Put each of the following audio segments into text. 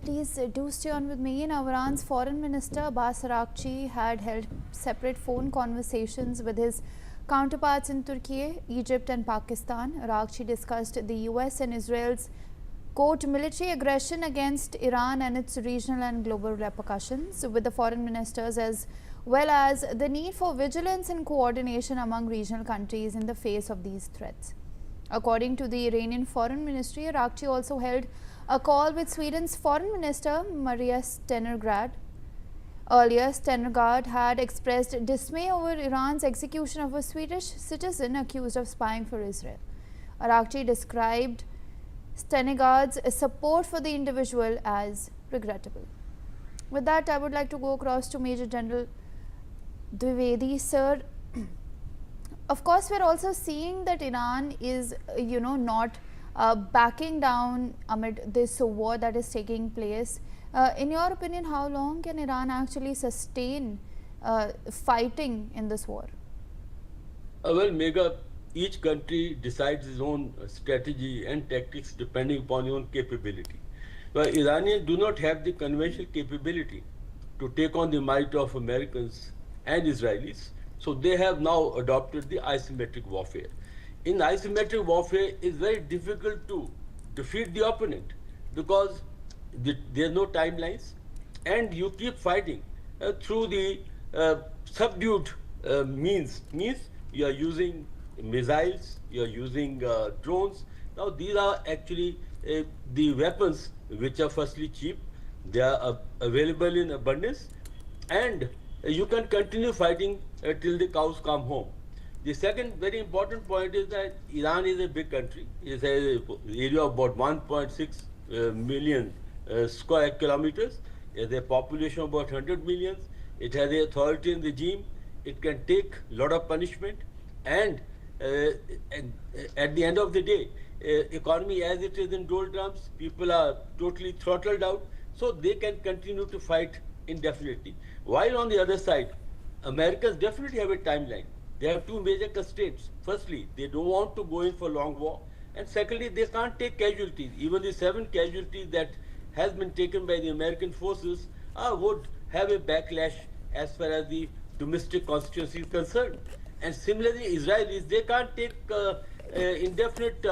please do stay on with me. Now, Iran's Foreign Minister Abbas Araghchi had held separate phone conversations with his counterparts in Türkiye, Egypt and Pakistan. Araghchi discussed the U.S. and Israel's quote, military aggression against Iran and its regional and global repercussions with the foreign ministers, as well as the need for vigilance and coordination among regional countries in the face of these threats. According to the Iranian Foreign Ministry, Araghchi also held a call with Sweden's Foreign Minister Maria Stenberg. Earlier, Stenberg had expressed dismay over Iran's execution of a Swedish citizen accused of spying for Israel. Araghchi described Stenberg's support for the individual as regrettable. With that, I would like to go across to Major General Dwivedi. Sir, of course, we are also seeing that Iran is, not backing down amid this war that is taking place. In your opinion, how long can Iran actually sustain fighting in this war? Well, Megha, each country decides its own strategy and tactics depending upon its own capability. But Iranians do not have the conventional capability to take on the might of Americans and Israelis. So they have now adopted the asymmetric warfare. In asymmetric warfare, it's very difficult to defeat the opponent because there are no timelines and you keep fighting through the subdued means. You are using missiles, you are using drones. Now these are actually the weapons which are firstly cheap, they are available in abundance, and you can continue fighting till the cows come home. The second very important point is that Iran is a big country. It has an area of about 1.6 million square kilometers. It has a population of about 100 million. It has an authoritarian regime. It can take a lot of punishment. And at the end of the day, economy as it is in doldrums, people are totally throttled out. So they can continue to fight indefinitely. While on the other side, Americans definitely have a timeline. They have two major constraints. Firstly, they don't want to go in for long war. And secondly, they can't take casualties. Even the 7 casualties that has been taken by the American forces would have a backlash as far as the domestic constituency is concerned. And similarly, Israelis, they can't take indefinite,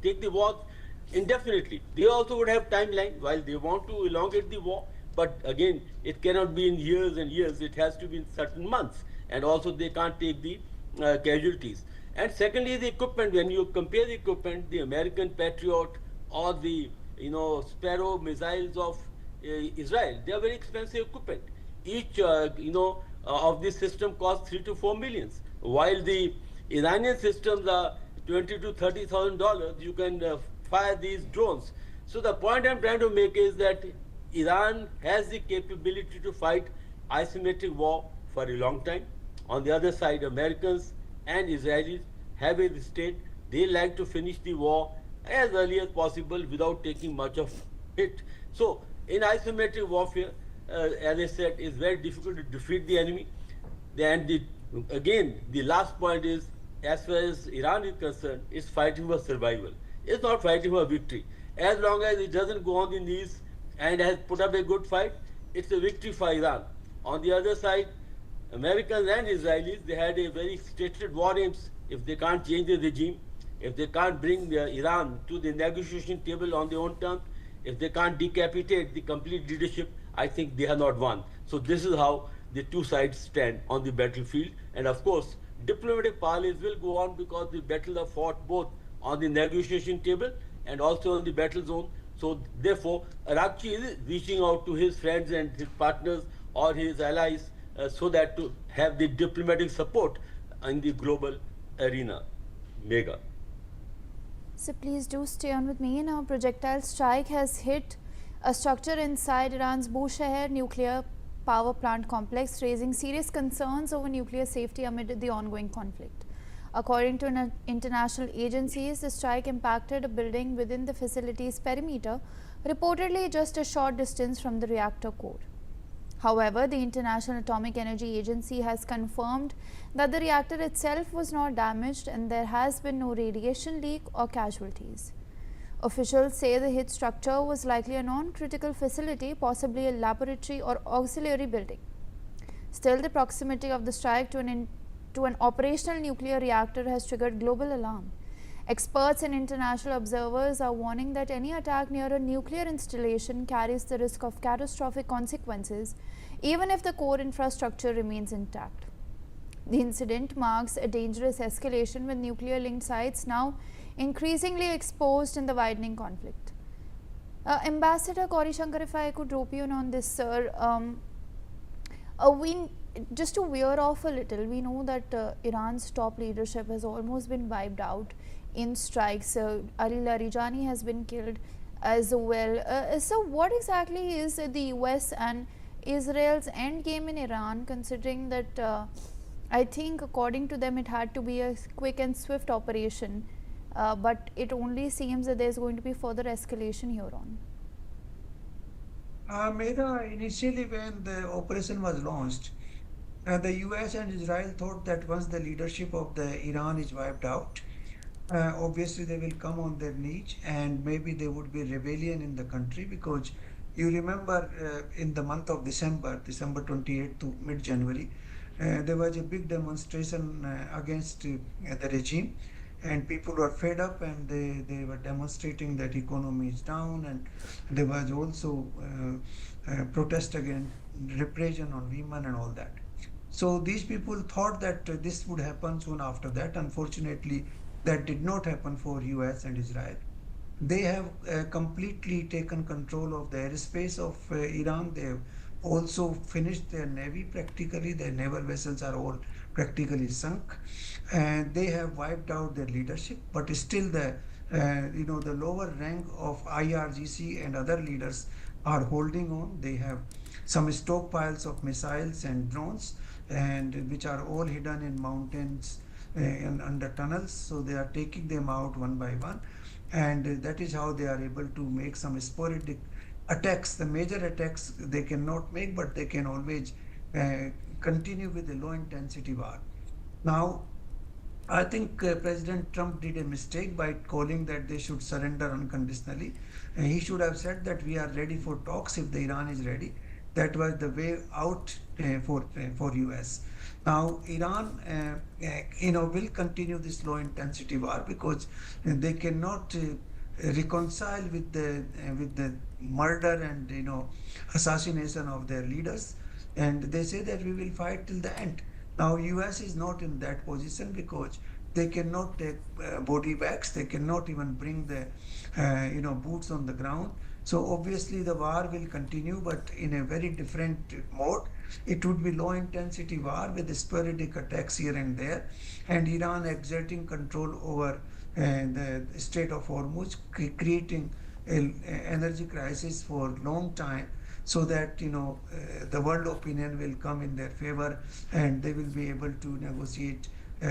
take the war indefinitely. They also would have timeline while they want to elongate the war. But again, it cannot be in years and years. It has to be in certain months. And also they can't take the casualties. And secondly, the equipment. When you compare the equipment, the American Patriot or the Sparrow missiles of Israel, they are very expensive equipment. Each of this system costs 3 to 4 millions, while the Iranian systems are $20,000 to $30,000. You can fire these drones. So the point I'm trying to make is that Iran has the capability to fight asymmetric war for a long time. On the other side, Americans and Israelis have a state. They like to finish the war as early as possible without taking much of it. So in asymmetric warfare, as I said, it's very difficult to defeat the enemy. And again, the last point is, as far as Iran is concerned, it's fighting for survival. It's not fighting for victory. As long as it doesn't go on the knees and has put up a good fight, it's a victory for Iran. On the other side, Americans and Israelis, they had a very stated war aims. If they can't change the regime, if they can't bring Iran to the negotiation table on their own terms, if they can't decapitate the complete leadership, I think they have not won. So this is how the two sides stand on the battlefield. And of course, diplomatic parleys will go on because the battles are fought both on the negotiation table and also on the battle zone. So therefore, Araghchi is reaching out to his friends and his partners or his allies so that to have the diplomatic support in the global arena. Megha. So please do stay on with me. Now, projectile strike has hit a structure inside Iran's Bushehr nuclear power plant complex, raising serious concerns over nuclear safety amid the ongoing conflict. According to international agencies, the strike impacted a building within the facility's perimeter, reportedly just a short distance from the reactor core. However, the International Atomic Energy Agency has confirmed that the reactor itself was not damaged and there has been no radiation leak or casualties. Officials say the hit structure was likely a non-critical facility, possibly a laboratory or auxiliary building. Still, the proximity of the strike to an operational nuclear reactor has triggered global alarm. Experts and international observers are warning that any attack near a nuclear installation carries the risk of catastrophic consequences, even if the core infrastructure remains intact. The incident marks a dangerous escalation, with nuclear linked sites now increasingly exposed in the widening conflict. Ambassador Gauri Shankar, if I could rope you in on this, sir, we just to veer off a little, we know that Iran's top leadership has almost been wiped out in strikes. Ali Larijani has been killed as well. So, what exactly is the U.S. and Israel's endgame in Iran, considering that I think according to them it had to be a quick and swift operation, but it only seems that there is going to be further escalation here on. Mera, initially when the operation was launched, the US and Israel thought that once the leadership of the Iran is wiped out, obviously they will come on their knees and maybe there would be rebellion in the country because you remember in the month of December 28th to mid-January, there was a big demonstration against the regime and people were fed up and they were demonstrating that economy is down and there was also protest against repression on women and all that. So these people thought that this would happen soon after that. Unfortunately, that did not happen for US and Israel. They have completely taken control of the airspace of Iran. They have also finished their navy practically. Their naval vessels are all practically sunk, and they have wiped out their leadership. But still, the lower rank of IRGC and other leaders are holding on. They have some stockpiles of missiles and drones, and which are all hidden in mountains and under tunnels. So they are taking them out one by one, and that is how they are able to make some sporadic attacks. The major attacks they cannot make, but they can always continue with the low intensity war. Now, I think President Trump did a mistake by calling that they should surrender unconditionally. He should have said that we are ready for talks if the Iran is ready. That was the way out for US. Now Iran, will continue this low intensity war because they cannot reconcile with the murder and assassination of their leaders, and they say that we will fight till the end. Now, US is not in that position because they cannot take body bags. They cannot even bring the, boots on the ground. So obviously the war will continue, but in a very different mode. It would be low intensity war with sporadic attacks here and there, and Iran exerting control over the Strait of Hormuz, creating an energy crisis for long time so that the world opinion will come in their favor and they will be able to negotiate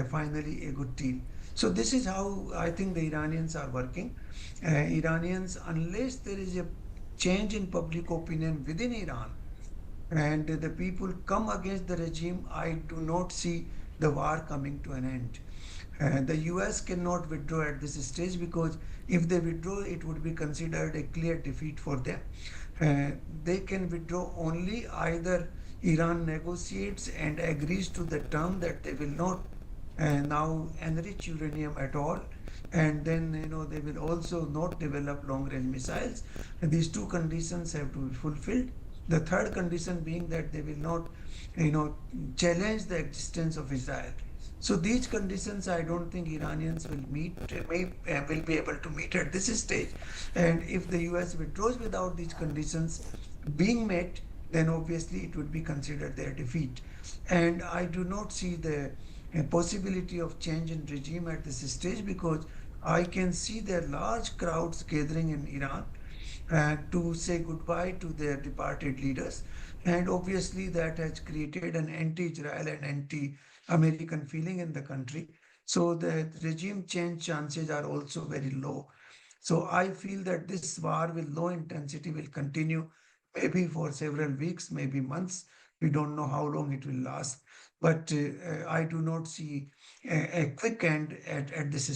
finally a good deal. So this is how I think the Iranians are working. Iranians, unless there is a change in public opinion within Iran and the people come against the regime, I do not see the war coming to an end. The US cannot withdraw at this stage because if they withdraw, it would be considered a clear defeat for them. They can withdraw only either Iran negotiates and agrees to the term that they will not now enrich uranium at all, and then they will also not develop long range missiles. And these two conditions have to be fulfilled. The third condition being that they will not challenge the existence of Israel. So these conditions I don't think Iranians will will be able to meet at this stage. And if the US withdraws without these conditions being met, then obviously it would be considered their defeat. And I do not see the possibility of change in regime at this stage because I can see there large crowds gathering in Iran to say goodbye to their departed leaders. And obviously, that has created an anti Israel and anti American feeling in the country. So the regime change chances are also very low. So I feel that this war with low intensity will continue maybe for several weeks, maybe months. We don't know how long it will last. But I do not see a quick end at this